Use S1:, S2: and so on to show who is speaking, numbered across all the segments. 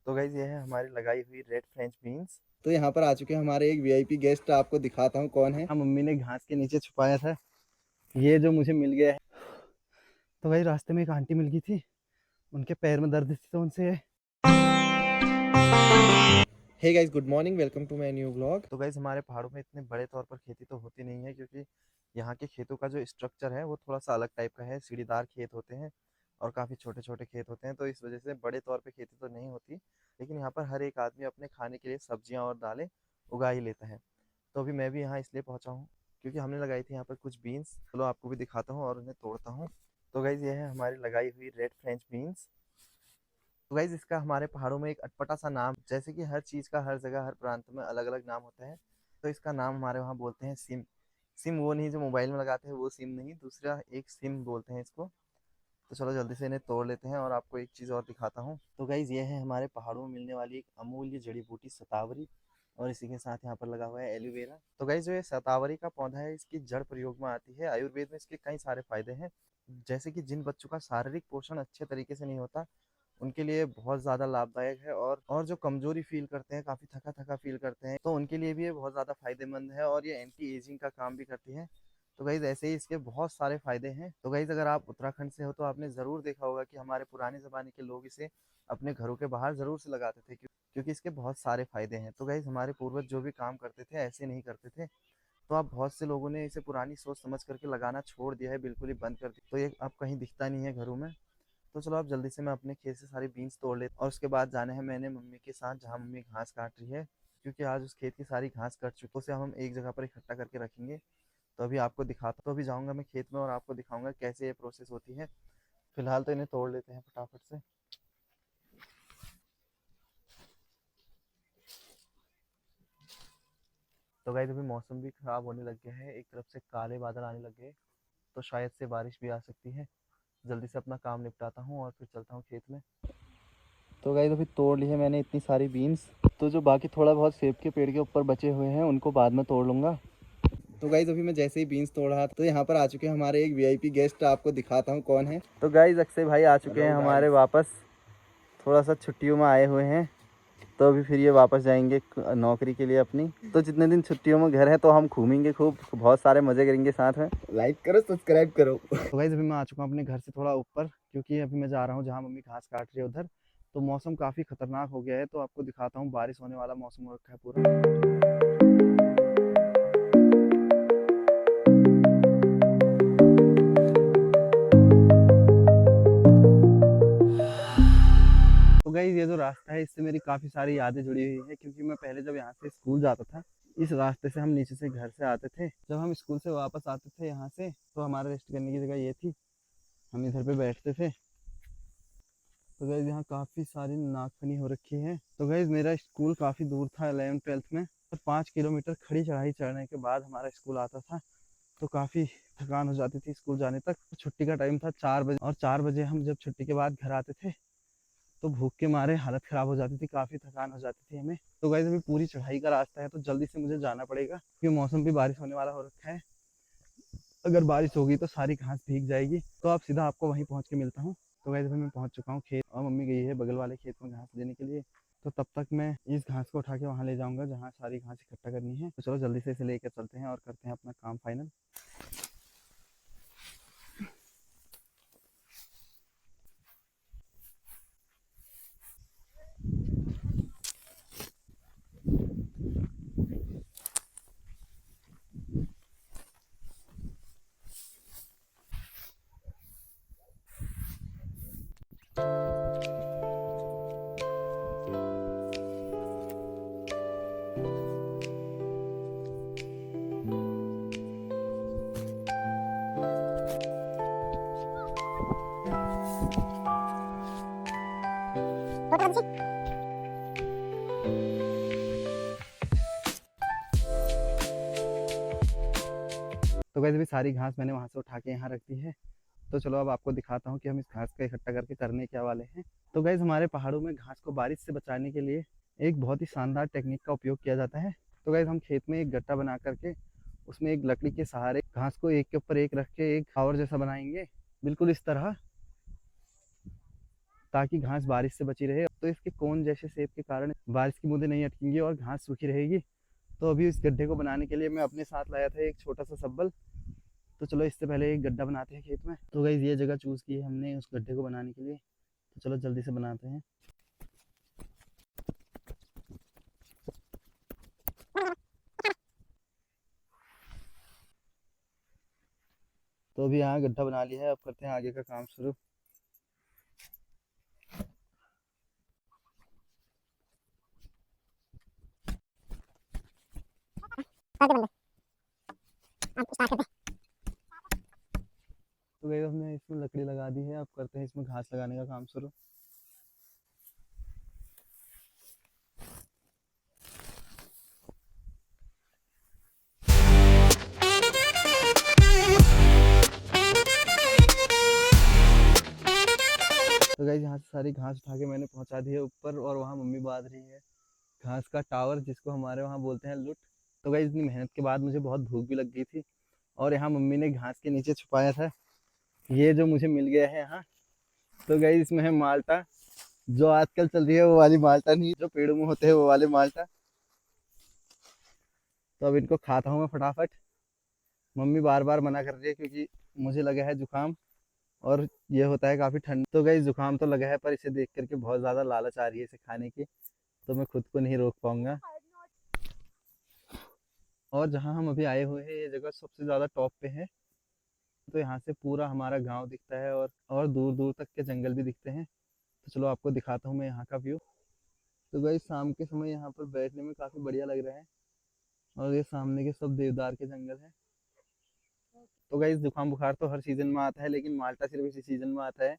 S1: तो गाइज ये है हमारी लगाई हुई रेड फ्रेंच बीन्स।
S2: तो यहाँ पर आ चुके हैं हमारे एक वीआईपी गेस्ट। आपको दिखाता हूँ कौन है।
S1: हाँ, मम्मी ने घास के नीचे छुपाया था, ये जो मुझे मिल गया है। तो भाई रास्ते में एक आंटी मिल गई थी, उनके पैर में दर्द थी तो उनसे।
S2: Hey guys, good morning, welcome to my new vlog.
S1: तो गाइज हमारे पहाड़ों में इतने बड़े तौर पर खेती तो होती नहीं है, क्योंकि यहाँ के खेतों का जो स्ट्रक्चर है वो थोड़ा सा अलग टाइप का है। सीढ़ीदार खेत होते हैं और काफ़ी छोटे छोटे खेत होते हैं, तो इस वजह से बड़े तौर पे खेती तो नहीं होती। लेकिन यहाँ पर हर एक आदमी अपने खाने के लिए सब्जियाँ और दालें उगा ही लेता है। तो अभी मैं भी यहाँ इसलिए पहुँचा हूँ क्योंकि हमने लगाई थी यहाँ पर कुछ बीन्स। चलो आपको भी दिखाता हूँ और उन्हें तोड़ता हूँ। तो गाइज ये है हमारी लगाई हुई रेड फ्रेंच बीन्स। तो गाइज इसका हमारे पहाड़ों में एक अटपटा सा नाम, जैसे कि हर चीज़ का हर जगह हर प्रांत में अलग अलग नाम होता है, तो इसका नाम हमारे वहाँ बोलते हैं सिम। सिम वो नहीं जो मोबाइल में लगाते हैं, वो सिम नहीं, दूसरा एक सिम बोलते हैं इसको। तो चलो जल्दी से इन्हें तोड़ लेते हैं और आपको एक चीज़ और दिखाता हूँ। तो गाइज ये है हमारे पहाड़ों में मिलने वाली एक अमूल्य जड़ी बूटी शतावरी, और इसी के साथ यहाँ पर लगा हुआ है एलोवेरा। तो गाइज जो ये शतावरी का पौधा है, इसकी जड़ प्रयोग में आती है। आयुर्वेद में इसके कई सारे फायदे हैं, जैसे कि जिन बच्चों का शारीरिक पोषण अच्छे तरीके से नहीं होता, उनके लिए बहुत ज़्यादा लाभदायक है। और जो कमजोरी फील करते हैं, काफ़ी थका थका फील करते हैं, तो उनके लिए भी ये बहुत ज़्यादा फायदेमंद है, और ये एंटी एजिंग का काम भी करती है। तो गाइज ऐसे ही इसके बहुत सारे फायदे हैं। तो गाइज अगर आप उत्तराखंड से हो तो आपने ज़रूर देखा होगा कि हमारे पुराने ज़माने के लोग इसे अपने घरों के बाहर ज़रूर से लगाते थे, क्योंकि इसके बहुत सारे फायदे हैं। तो गाइज हमारे पूर्वज जो भी काम करते थे ऐसे नहीं करते थे, तो अब बहुत से लोगों ने इसे पुरानी सोच समझ करके लगाना छोड़ दिया है, बिल्कुल ही बंद कर दिया, तो ये अब कहीं दिखता नहीं है घरों में। तो चलो अब जल्दी से मैं अपने खेत से सारी बीन्स तोड़ लेता हूँ, और उसके बाद जाने हैं मैंने मम्मी के साथ जहाँ मम्मी घास काट रही है, क्योंकि आज उस खेत की सारी घास कट चुकी है, उसे हम एक जगह पर इकट्ठा करके रखेंगे। तो अभी आपको दिखाता, तो अभी जाऊंगा मैं खेत में और आपको दिखाऊंगा कैसे ये प्रोसेस होती है। फिलहाल तो इन्हें तोड़ लेते हैं फटाफट से। तो गाइस अभी मौसम भी खराब होने लग गया है, एक तरफ से काले बादल आने लग गए, तो शायद से बारिश भी आ सकती है। जल्दी से अपना काम निपटाता हूँ और फिर चलता हूँ खेत में। तो गाइस अभी तोड़ ली है मैंने इतनी सारी बीन्स, तो जो बाकी थोड़ा बहुत सेब के पेड़ के ऊपर बचे हुए हैं उनको बाद में तोड़ लूंगा।
S2: तो गाइज अभी मैं जैसे ही बीन्स तोड़ रहा था, तो यहाँ पर आ चुके हैं हमारे एक वीआईपी गेस्ट। आपको दिखाता हूँ कौन है।
S1: तो गाइस अक्षय भाई आ चुके हैं
S2: हेलो
S1: हमारे
S2: गाइस।
S1: वापस, थोड़ा सा छुट्टियों में आए हुए हैं, तो अभी फिर ये वापस जाएंगे नौकरी के लिए अपनी। तो जितने दिन छुट्टियों में घर है तो हम घूमेंगे खूब, बहुत सारे मजे करेंगे साथ में।
S2: लाइक करो, सब्सक्राइब करो।
S1: तो गाइस अभी मैं आ चुका हूँ अपने घर से थोड़ा ऊपर, क्योंकि अभी मैं जा रहा हूँ जहाँ मम्मी घास काट रही है उधर। तो मौसम काफ़ी खतरनाक हो गया है, तो आपको दिखाता हूँ, बारिश होने वाला मौसम हो रखा है पूरा। तो गाइस ये जो रास्ता है, इससे मेरी काफ़ी सारी यादें जुड़ी हुई है, क्योंकि मैं पहले जब यहाँ से स्कूल जाता था, इस रास्ते से हम नीचे से घर से आते थे। जब हम स्कूल से वापस आते थे यहाँ से, तो हमारा रेस्ट करने की जगह ये थी, हम इधर पे बैठते थे। तो गाइज यहाँ काफ़ी सारी नागफनी हो रखी है। तो गाइज मेरा स्कूल काफ़ी दूर था 11th-12th में, तो 5 किलोमीटर खड़ी चढ़ाई चढ़ने के बाद हमारा स्कूल आता था, तो काफ़ी थकान हो जाती थी स्कूल जाने तक। तो छुट्टी का टाइम था 4 बजे, और 4 बजे हम जब छुट्टी के बाद घर आते थे, तो भूख के मारे हालत ख़राब हो जाती थी, काफ़ी थकान हो जाती थी हमें। तो गाइज अभी पूरी चढ़ाई का रास्ता है, तो जल्दी से मुझे जाना पड़ेगा, क्योंकि मौसम भी बारिश होने वाला हो रखा है। अगर बारिश होगी तो सारी घास भीग जाएगी। तो अब सीधा आपको वहीं पहुँच के मिलता हूँ। तो गाइस अभी मैं पहुँच चुका हूँ खेत, और मम्मी गई है बगल वाले खेत में घास देने के लिए। तो तब तक मैं इस घास को उठा के वहाँ ले जाऊँगा जहाँ सारी घास इकट्ठा करनी है। तो चलो जल्दी से इसे लेकर चलते हैं और करते हैं अपना काम फाइनल। तो गाइस अभी सारी घास मैंने वहाँ से उठा के यहाँ रख दी है। तो चलो अब आपको दिखाता हूँ कि हम इस घास का इकट्ठा करके करने क्या वाले हैं। तो गाइस हमारे पहाड़ों में घास को बारिश से बचाने के लिए एक बहुत ही शानदार टेक्निक का उपयोग किया जाता है। तो गाइस हम खेत में एक गट्टा बना करके उसमें एक लकड़ी के सहारे घास को एक के ऊपर एक रख के एक टावर जैसा बनाएंगे, बिल्कुल इस तरह। ताकि घास बारिश से बची रहे। तो इसके कोन जैसे शेप के कारण बारिश की बूंदें नहीं अटकेंगी और घास सूखी रहेगी। तो अभी इस गड्ढे को बनाने के लिए मैं अपने साथ लाया था एक छोटा सा सब्बल। तो चलो इससे पहले एक गड्ढा बनाते हैं खेत में। तो गाइस ये जगह चूज़ की है हमने उस गड्ढे को बनाने के लिए। तो चलो जल्दी से बनाते हैं। तो अभी यहाँ गड्ढा बना लिया है, अब करते हैं आगे का काम शुरू। तो गाइस हमने इसमें लकड़ी लगा दी है, अब करते हैं इसमें घास लगाने का काम शुरू। तो गाइस यहाँ से सारी घास उठा के मैंने पहुंचा दी है ऊपर, और वहाँ मम्मी बांध रही है घास का टावर, जिसको हमारे वहाँ बोलते हैं लुट। तो गाइस इतनी मेहनत के बाद मुझे बहुत भूख भी लग गई थी, और यहाँ मम्मी ने घास के नीचे छुपाया था ये जो मुझे मिल गया है यहाँ। तो गाइस इसमें है माल्टा, जो आजकल चल रही है वो वाली माल्टा नहीं, जो पेड़ों में होते हैं वो वाले माल्टा। तो अब इनको खाता हूँ मैं फटाफट। मम्मी बार बार मना कर रही है क्योंकि मुझे लगा है जुकाम, और ये होता है काफ़ी ठंड। तो गाइस जुकाम तो लगा है, पर इसे देख करके बहुत ज़्यादा लालच आ रही है इसे खाने की, तो मैं खुद को नहीं रोक पाऊंगा। और जहाँ हम अभी आए हुए हैं ये जगह सबसे ज़्यादा टॉप पे है। तो यहाँ से पूरा हमारा गांव दिखता है, और दूर दूर तक के जंगल भी दिखते हैं। तो चलो आपको दिखाता हूँ मैं यहाँ का व्यू। तो गाइस शाम के समय यहाँ पर बैठने में काफ़ी बढ़िया लग रहा है, और ये सामने के सब देवदार के जंगल है। तो गाइस जुकाम बुखार तो हर सीजन में आता है, लेकिन माल्टा सिर्फ इसी सीजन में आता है,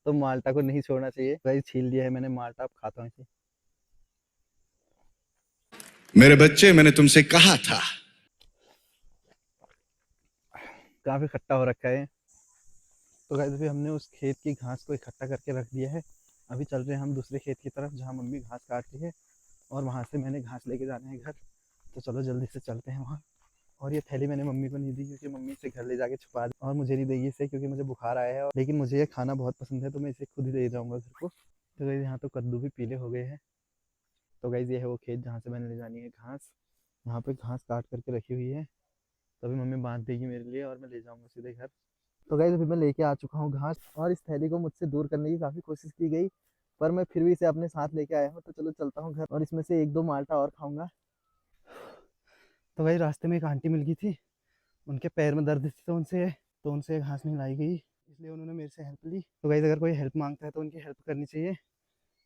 S1: तो माल्टा को नहीं छोड़ना चाहिए। गाइस छील लिया है मैंने माल्टा, अब खाता हूँ इसे।
S3: मेरे बच्चे, मैंने तुमसे कहा था।
S1: काफ़ी खट्टा हो रखा है। तो गाइस अभी हमने उस खेत की घास को इकट्ठा करके रख दिया है। अभी चल रहे हैं हम दूसरे खेत की तरफ जहाँ मम्मी घास काटती है, और वहाँ से मैंने घास लेके जाना है घर। तो चलो जल्दी से चलते हैं वहाँ। और ये थैली मैंने मम्मी को नहीं दी क्योंकि मम्मी इसे घर ले जाके छुपा दी, और मुझे नहीं देगी इसे क्योंकि मुझे बुखार आया है, लेकिन मुझे ये खाना बहुत पसंद है, तो मैं इसे खुद ही ले जाऊँगा घर को। तो गाइस यहाँ तो कद्दू भी पीले हो गए हैं। तो गाइस ये है वो खेत जहाँ से मैंने ले जानी है घास। यहाँ पे घास काट करके रखी हुई है, तभी मम्मी बांध देगी मेरे लिए, और मैं ले जाऊँगा सीधे घर। तो गाइस अभी मैं लेके आ चुका हूँ घास, और इस थैली को मुझसे दूर करने की काफ़ी कोशिश की गई, पर मैं फिर भी इसे अपने साथ लेके आया हूँ। तो चलो चलता हूँ घर, और इसमें से एक दो माल्टा और खाऊंगा। तो भाई रास्ते में एक आंटी मिल गई थी, उनके पैर में दर्द थी, तो उनसे घास नहीं लाई गई, इसलिए उन्होंने मेरे से हेल्प ली। तो गाइस अगर कोई हेल्प मांगता है तो उनकी हेल्प करनी चाहिए,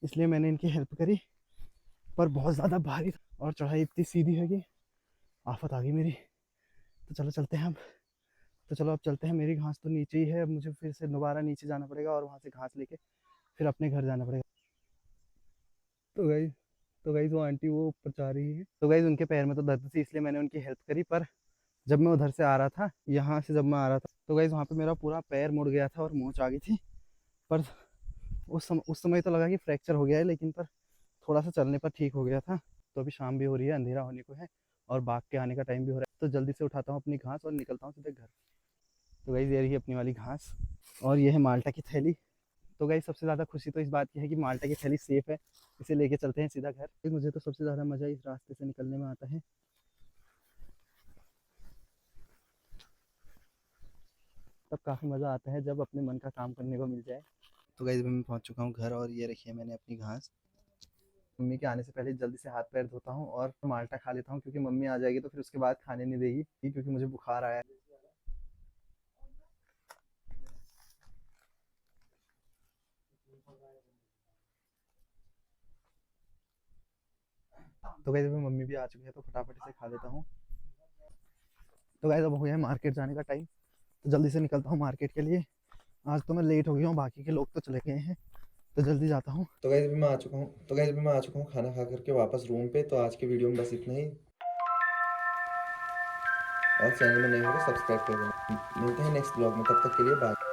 S1: इसलिए मैंने इनकी हेल्प करी। पर बहुत ज़्यादा भारी था, और चढ़ाई इतनी सीधी है कि आफत आ गई मेरी। तो चलो चलते हैं अब। तो चलो अब चलते हैं, मेरी घास तो नीचे ही है, अब मुझे फिर से दोबारा नीचे जाना पड़ेगा, और वहाँ से घास लेके फिर अपने घर जाना पड़ेगा। तो गाइस वो आंटी वो ऊपर जा रही है। तो गाइस उनके पैर में तो दर्द थी, इसलिए मैंने उनकी हेल्प करी। पर जब मैं उधर से आ रहा था, यहाँ से जब मैं आ रहा था, तो गाइस वहाँ पे मेरा पूरा पैर मुड़ गया था और मोच आ गई थी। पर उस समय तो लगा कि फ्रैक्चर हो गया है, लेकिन पर थोड़ा सा चलने पर ठीक हो गया था। तो अभी शाम भी हो रही है, अंधेरा होने को है, और बाग के आने का टाइम भी हो रहा है। तो जल्दी से उठाता हूँ अपनी घास और निकलता हूँ सीधे घर। तो गाइस ये रही अपनी वाली घास, और ये है माल्टा की थैली। तो गाइस सबसे ज़्यादा खुशी तो इस बात की है कि माल्टा की थैली सेफ है, इसे लेके चलते हैं सीधा घर। मुझे तो सबसे ज़्यादा मज़ा इस रास्ते से निकलने में आता है। तब काफ़ी मज़ा आता है जब अपने मन का काम करने को मिल जाए। तो गाइस मैं पहुंच चुका हूँ घर, और ये रखी है मैंने अपनी घास। मम्मी के आने से पहले जल्दी से हाथ पैर धोता हूँ और माल्टा खा लेता हूँ, क्योंकि मम्मी आ जाएगी तो फिर उसके बाद खाने नहीं देगी, क्योंकि मुझे बुखार आया है। तो गाइस अभी मम्मी भी आ चुकी है, तो फटाफट इसे खा लेता हूँ। तो गाइस अब हो गया है मार्केट जाने का टाइम, तो जल्दी से निकलता हूँ मार्केट के लिए। आज तो मैं लेट हो गया हूँ, बाकी के लोग तो चले गए हैं, तो जल्दी जाता हूँ।
S2: तो गाइस अभी मैं आ चुका हूँ खाना खा करके वापस रूम पे। तो आज के वीडियो में बस इतना ही, और चैनल में नए हो तो सब्सक्राइब कर देना। मिलते हैं नेक्स्ट ब्लॉग में, तब तक के लिए बाय।